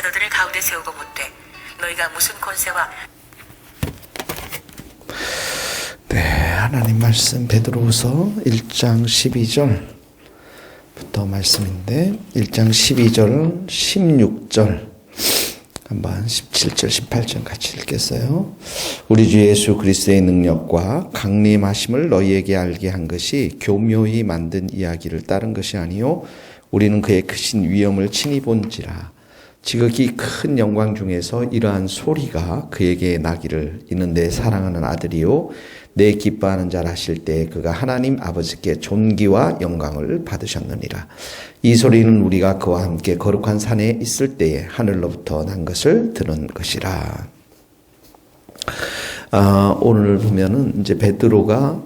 사도들을 가운데 세우고 묻되 너희가 무슨 권세와 네, 하나님 말씀 베드로후서 1장 12절부터 말씀인데 1장 12절, 16절 한번 17절, 18절 같이 읽겠어요. 우리 주 예수 그리스도의 능력과 강림하심을 너희에게 알게 한 것이 교묘히 만든 이야기를 따른 것이 아니요 우리는 그의 크신 위엄을 친히 본지라. 지극히 큰 영광 중에서 이러한 소리가 그에게 나기를 이는 내 사랑하는 아들이요 내 기뻐하는 자라 하실 때 그가 하나님 아버지께 존귀와 영광을 받으셨느니라. 이 소리는 우리가 그와 함께 거룩한 산에 있을 때에 하늘로부터 난 것을 들은 것이라. 오늘 보면은 이제 베드로가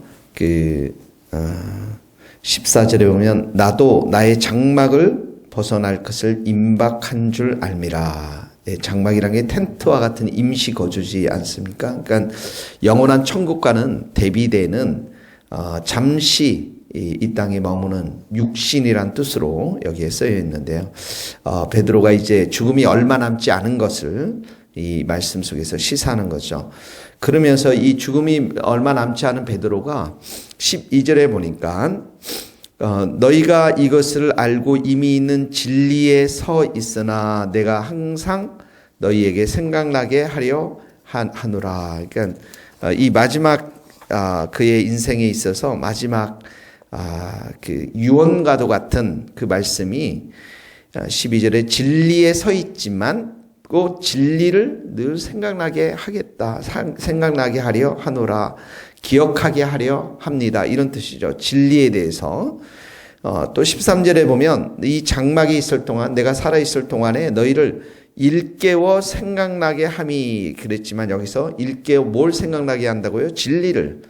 14절에 보면 나도 나의 장막을 벗어날 것을 임박한 줄 알미라. 장막이란 게 텐트와 같은 임시 거주지 않습니까? 그러니까 영원한 천국과는 대비되는 잠시 이 땅에 머무는 육신이란 뜻으로 여기에 쓰여 있는데요. 베드로가 이제 죽음이 얼마 남지 않은 것을 이 말씀 속에서 시사하는 거죠. 그러면서 이 죽음이 얼마 남지 않은 베드로가 12절에 보니까 너희가 이것을 알고 이미 있는 진리에 서 있으나 내가 항상 너희에게 생각나게 하려 하노라. 그러니까 이 마지막 그의 인생에 있어서 마지막 그 유언과도 같은 그 말씀이 12절에 진리에 서 있지만 그 진리를 늘 생각나게 하겠다. 생각나게 하려 하노라. 기억하게 하려 합니다. 이런 뜻이죠. 진리에 대해서. 또 13절에 보면 이 장막이 있을 동안 내가 살아있을 동안에 너희를 일깨워 생각나게 함이 그랬지만 여기서 일깨워 뭘 생각나게 한다고요? 진리를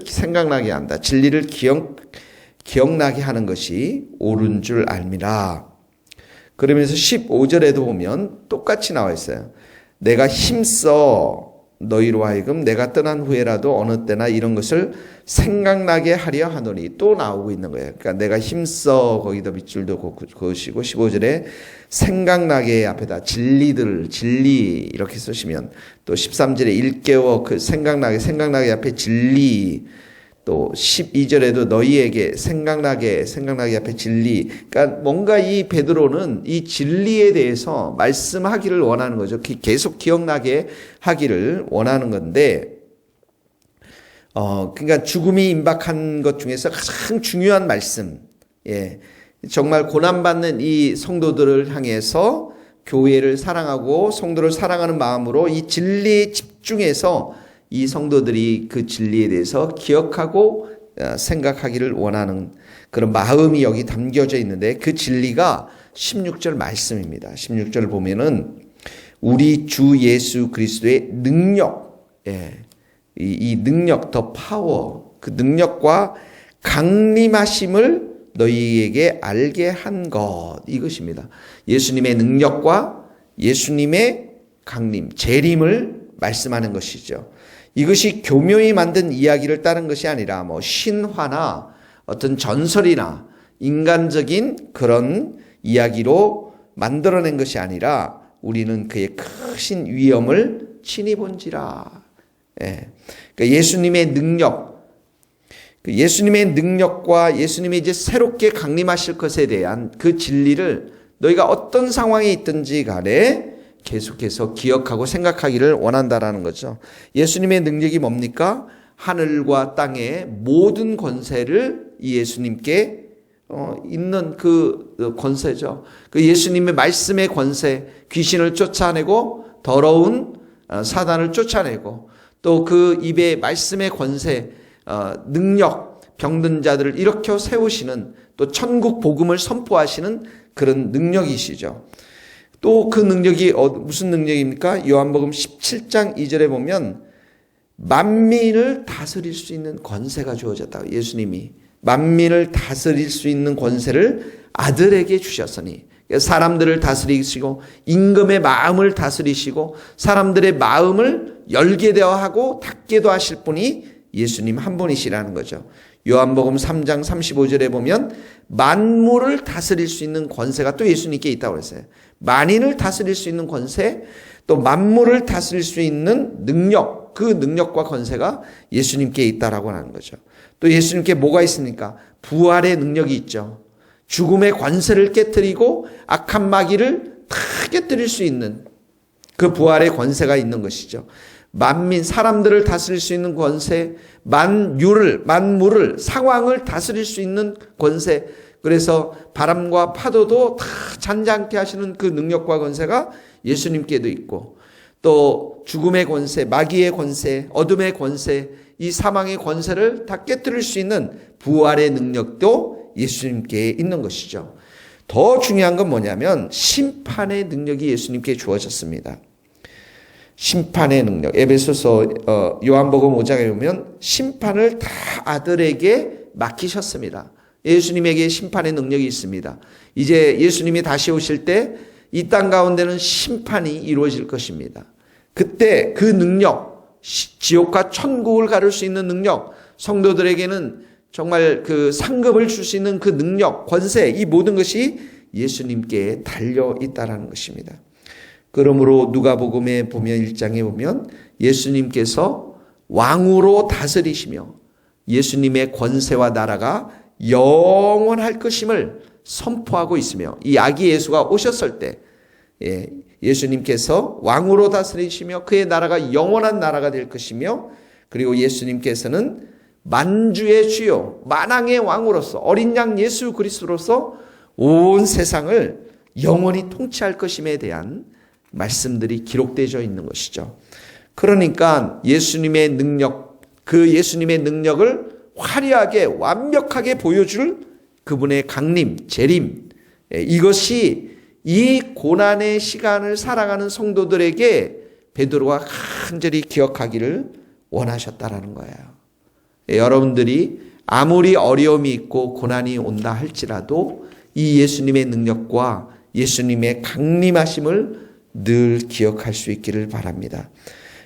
생각나게 한다. 진리를 기억나게 하는 것이 옳은 줄 알미라. 그러면서 15절에도 보면 똑같이 나와 있어요. 내가 힘써 너희로 하여금 내가 떠난 후에라도 어느 때나 이런 것을 생각나게 하려 하노니 또 나오고 있는 거예요. 그러니까 내가 힘써 거기다 밑줄도 그것이고 15절에 생각나게 앞에다 진리 이렇게 쓰시면 또 13절에 일깨워 그 생각나게 앞에 진리 또 12절에도 너희에게 생각나게 앞에 진리. 그러니까 뭔가 이 베드로는 이 진리에 대해서 말씀하기를 원하는 거죠. 계속 기억나게 하기를 원하는 건데, 그러니까 죽음이 임박한 것 중에서 가장 중요한 말씀. 예. 정말 고난받는 이 성도들을 향해서 교회를 사랑하고 성도를 사랑하는 마음으로 이 진리에 집중해서 이 성도들이 그 진리에 대해서 기억하고 생각하기를 원하는 그런 마음이 여기 담겨져 있는데 그 진리가 16절 말씀입니다. 16절을 보면은 우리 주 예수 그리스도의 능력, 이 능력, 더 파워, 그 능력과 강림하심을 너희에게 알게 한 것, 이것입니다. 예수님의 능력과 예수님의 강림, 재림을 말씀하는 것이죠. 이것이 교묘히 만든 이야기를 따른 것이 아니라 뭐 신화나 어떤 전설이나 인간적인 그런 이야기로 만들어낸 것이 아니라 우리는 그의 크신 위엄을 친히 본지라. 그러니까 예수님의 능력, 예수님의 능력과 예수님이 이제 새롭게 강림하실 것에 대한 그 진리를 너희가 어떤 상황에 있든지 간에 계속해서 기억하고 생각하기를 원한다라는 거죠. 예수님의 능력이 뭡니까? 하늘과 땅의 모든 권세를 이 예수님께 있는 그 권세죠. 그 예수님의 말씀의 권세, 귀신을 쫓아내고 더러운 사단을 쫓아내고 또 그 입의 말씀의 권세, 능력, 병든 자들을 일으켜 세우시는 또 천국 복음을 선포하시는 그런 능력이시죠. 또 그 능력이 무슨 능력입니까? 요한복음 17장 2절에 보면 만민을 다스릴 수 있는 권세가 주어졌다고. 예수님이 만민을 다스릴 수 있는 권세를 아들에게 주셨으니 사람들을 다스리시고 임금의 마음을 다스리시고 사람들의 마음을 열게 되어 하고 닫게도 하실 분이 예수님 한 분이시라는 거죠. 요한복음 3장 35절에 보면 만물을 다스릴 수 있는 권세가 또 예수님께 있다고 그랬어요. 만인을 다스릴 수 있는 권세, 또 만물을 다스릴 수 있는 능력, 그 능력과 권세가 예수님께 있다라고 하는 거죠. 또 예수님께 뭐가 있습니까? 부활의 능력이 있죠. 죽음의 권세를 깨뜨리고 악한 마귀를 다 깨뜨릴 수 있는 그 부활의 권세가 있는 것이죠. 만민, 사람들을 다스릴 수 있는 권세, 만물을, 상황을 다스릴 수 있는 권세. 그래서 바람과 파도도 다 잔잔케 하시는 그 능력과 권세가 예수님께도 있고, 또 죽음의 권세, 마귀의 권세, 어둠의 권세, 이 사망의 권세를 다 깨뜨릴 수 있는 부활의 능력도 예수님께 있는 것이죠. 더 중요한 건 뭐냐면 심판의 능력이 예수님께 주어졌습니다. 심판의 능력. 에베소서 요한복음 5장에 보면 심판을 다 아들에게 맡기셨습니다. 예수님에게 심판의 능력이 있습니다. 이제 예수님이 다시 오실 때 이 땅 가운데는 심판이 이루어질 것입니다. 그때 그 능력, 지옥과 천국을 가를 수 있는 능력, 성도들에게는 정말 그 상급을 줄 수 있는 그 능력, 권세, 이 모든 것이 예수님께 달려 있다라는 것입니다. 그러므로 누가복음에 보면 1장에 보면 예수님께서 왕으로 다스리시며 예수님의 권세와 나라가 영원할 것임을 선포하고 있으며, 이 아기 예수가 오셨을 때 예수님께서 왕으로 다스리시며 그의 나라가 영원한 나라가 될 것이며, 그리고 예수님께서는 만주의 주요, 만왕의 왕으로서, 어린 양 예수 그리스도로서 온 세상을 영원히 통치할 것임에 대한 말씀들이 기록되어 있는 것이죠. 그러니까 예수님의 능력, 그 예수님의 능력을 화려하게 완벽하게 보여줄 그분의 강림, 재림, 이것이 이 고난의 시간을 살아가는 성도들에게 베드로가 간절히 기억하기를 원하셨다라는 거예요. 여러분들이 아무리 어려움이 있고 고난이 온다 할지라도 이 예수님의 능력과 예수님의 강림하심을 늘 기억할 수 있기를 바랍니다.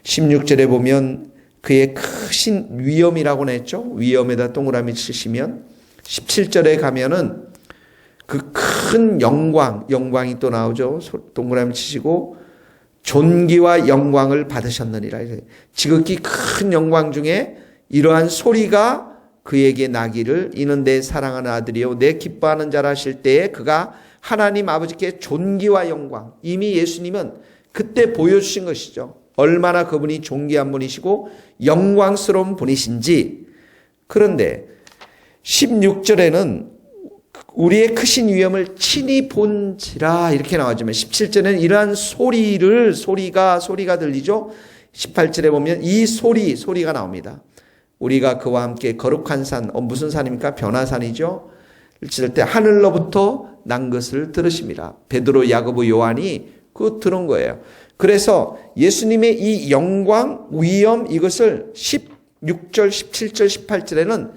16절에 보면 그의 크신 위엄이라고 했죠. 위엄에다 동그라미 치시면 17절에 가면은 그 큰 영광이 또 나오죠. 동그라미 치시고 존귀와 영광을 받으셨느니라. 지극히 큰 영광 중에 이러한 소리가 그에게 나기를, 이는 내 사랑하는 아들이요 내 기뻐하는 자라 하실 때에 그가 하나님 아버지께 존귀와 영광, 이미 예수님은 그때 보여주신 것이죠. 얼마나 그분이 존귀한 분이시고 영광스러운 분이신지. 그런데 16절에는 우리의 크신 위엄을 친히 본지라 이렇게 나와지만 17절에는 이러한 소리가 들리죠. 18절에 보면 이 소리가 나옵니다. 우리가 그와 함께 거룩한 산, 무슨 산입니까? 변화산이죠. 칠 때 하늘로부터 난 것을 들으심이라. 베드로, 야고보, 요한이 그 들은 거예요. 그래서 예수님의 이 영광, 위엄, 이것을 16절, 17절, 18절에는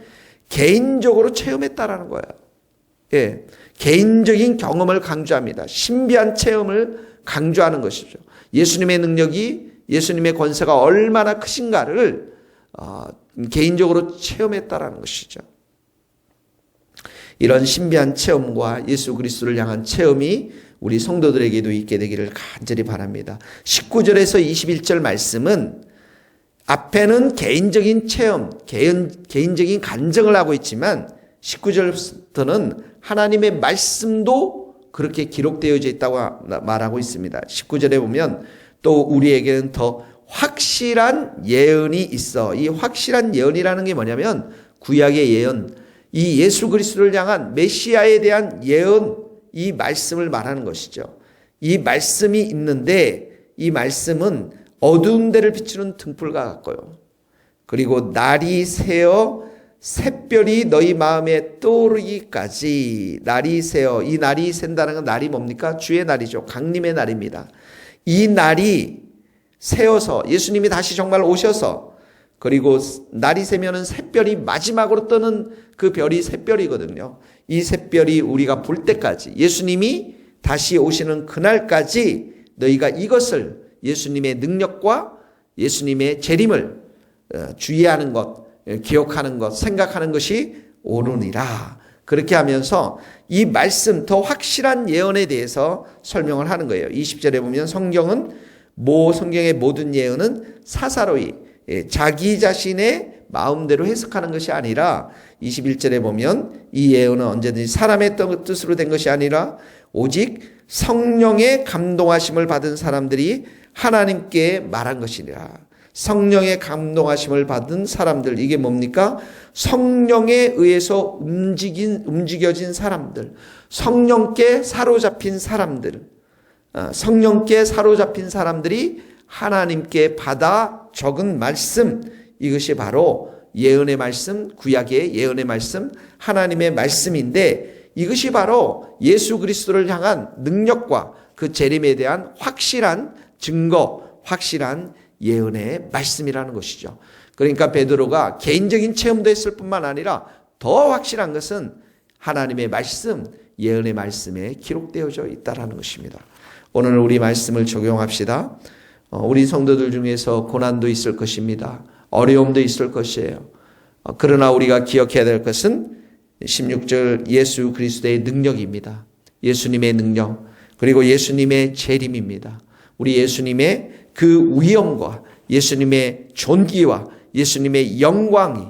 개인적으로 체험했다라는 거예요. 예, 개인적인 경험을 강조합니다. 신비한 체험을 강조하는 것이죠. 예수님의 능력이, 예수님의 권세가 얼마나 크신가를 개인적으로 체험했다라는 것이죠. 이런 신비한 체험과 예수 그리스도를 향한 체험이 우리 성도들에게도 있게 되기를 간절히 바랍니다. 19절에서 21절 말씀은 앞에는 개인적인 체험, 개인적인 간증을 하고 있지만 19절부터는 하나님의 말씀도 그렇게 기록되어져 있다고 말하고 있습니다. 19절에 보면 또 우리에게는 더 확실한 예언이 있어. 이 확실한 예언이라는 게 뭐냐면 구약의 예언, 이 예수 그리스도를 향한 메시아에 대한 예언, 이 말씀을 말하는 것이죠. 이 말씀이 있는데 이 말씀은 어두운 데를 비추는 등불과 같고요. 그리고 날이 새어 샛별이 너희 마음에 떠오르기까지, 날이 새어, 이 날이 샌다는 건 날이 뭡니까? 주의 날이죠. 강림의 날입니다. 이 날이 새어서 예수님이 다시 정말 오셔서, 그리고 날이 새면은 샛별이 마지막으로 뜨는 그 별이 샛별이거든요. 이 샛별이 우리가 볼 때까지, 예수님이 다시 오시는 그날까지 너희가 이것을, 예수님의 능력과 예수님의 재림을 주의하는 것, 기억하는 것, 생각하는 것이 옳으니라. 그렇게 하면서 이 말씀, 더 확실한 예언에 대해서 설명을 하는 거예요. 20절에 보면 성경의 모든 예언은 사사로이 자기 자신의 마음대로 해석하는 것이 아니라 21절에 보면 이 예언은 언제든지 사람의 뜻으로 된 것이 아니라 오직 성령의 감동하심을 받은 사람들이 하나님께 말한 것이니라. 성령의 감동하심을 받은 사람들, 이게 뭡니까? 성령에 의해서 움직여진 사람들, 성령께 사로잡힌 사람들, 성령께 사로잡힌 사람들이 하나님께 받아 적은 말씀, 이것이 바로 예언의 말씀, 구약의 예언의 말씀, 하나님의 말씀인데, 이것이 바로 예수 그리스도를 향한 능력과 그 재림에 대한 확실한 증거, 확실한 예언의 말씀이라는 것이죠. 그러니까 베드로가 개인적인 체험도 했을 뿐만 아니라 더 확실한 것은 하나님의 말씀, 예언의 말씀에 기록되어져 있다는 것입니다. 오늘 우리 말씀을 적용합시다. 우리 성도들 중에서 고난도 있을 것입니다. 어려움도 있을 것이에요. 그러나 우리가 기억해야 될 것은 16절 예수 그리스도의 능력입니다. 예수님의 능력, 그리고 예수님의 재림입니다. 우리 예수님의 그 위엄과 예수님의 존귀와 예수님의 영광이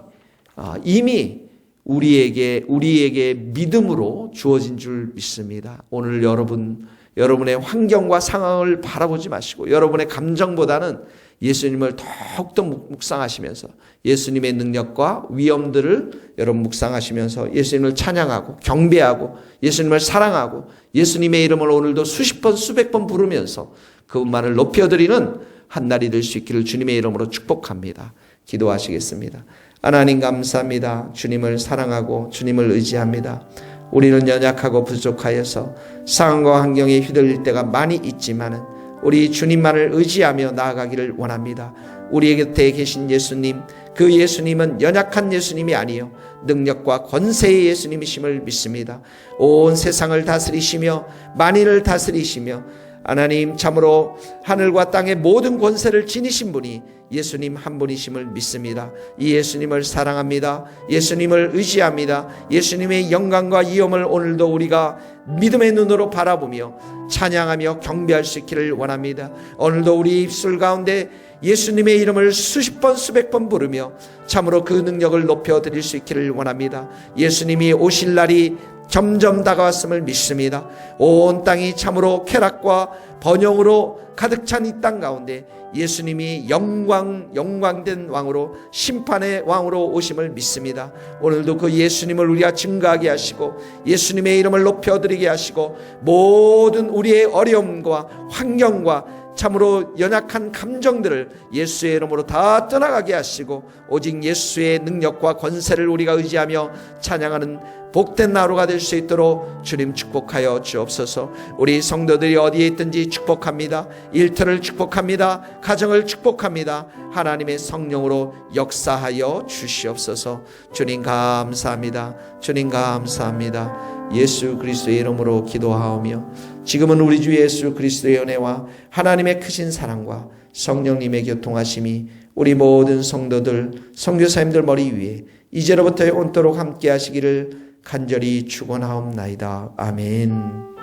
이미 우리에게 믿음으로 주어진 줄 믿습니다. 오늘 여러분의 환경과 상황을 바라보지 마시고 여러분의 감정보다는 예수님을 더욱더 묵상하시면서 예수님의 능력과 위엄들을 여러분 묵상하시면서 예수님을 찬양하고 경배하고 예수님을 사랑하고 예수님의 이름을 오늘도 수십 번 수백 번 부르면서 그분만을 높여드리는 한 날이 될 수 있기를 주님의 이름으로 축복합니다. 기도하시겠습니다. 하나님 감사합니다. 주님을 사랑하고 주님을 의지합니다. 우리는 연약하고 부족하여서 상황과 환경에 휘둘릴 때가 많이 있지만은 우리 주님만을 의지하며 나아가기를 원합니다. 우리 곁에 계신 예수님, 그 예수님은 연약한 예수님이 아니요 능력과 권세의 예수님이심을 믿습니다. 온 세상을 다스리시며 만인을 다스리시며 하나님 참으로 하늘과 땅의 모든 권세를 지니신 분이 예수님 한 분이심을 믿습니다. 이 예수님을 사랑합니다. 예수님을 의지합니다. 예수님의 영광과 위엄을 오늘도 우리가 믿음의 눈으로 바라보며 찬양하며 경배할 수 있기를 원합니다. 오늘도 우리 입술 가운데 예수님의 이름을 수십 번 수백 번 부르며 참으로 그 능력을 높여드릴 수 있기를 원합니다. 예수님이 오실 날이 점점 다가왔음을 믿습니다. 온 땅이 참으로 쾌락과 번영으로 가득 찬 이 땅 가운데 예수님이 영광된 왕으로 심판의 왕으로 오심을 믿습니다. 오늘도 그 예수님을 우리가 증거하게 하시고 예수님의 이름을 높여드리게 하시고 모든 우리의 어려움과 환경과 참으로 연약한 감정들을 예수의 이름으로 다 떠나가게 하시고 오직 예수의 능력과 권세를 우리가 의지하며 찬양하는 복된 하루가 될 수 있도록 주님 축복하여 주옵소서. 우리 성도들이 어디에 있든지 축복합니다. 일터를 축복합니다. 가정을 축복합니다. 하나님의 성령으로 역사하여 주시옵소서. 주님 감사합니다. 주님 감사합니다. 예수 그리스도의 이름으로 기도하오며 지금은 우리 주 예수 그리스도의 은혜와 하나님의 크신 사랑과 성령님의 교통하심이 우리 모든 성도들, 선교사님들 머리 위에 이제로부터 영원토록 함께 하시기를 간절히 축원하옵나이다. 아멘.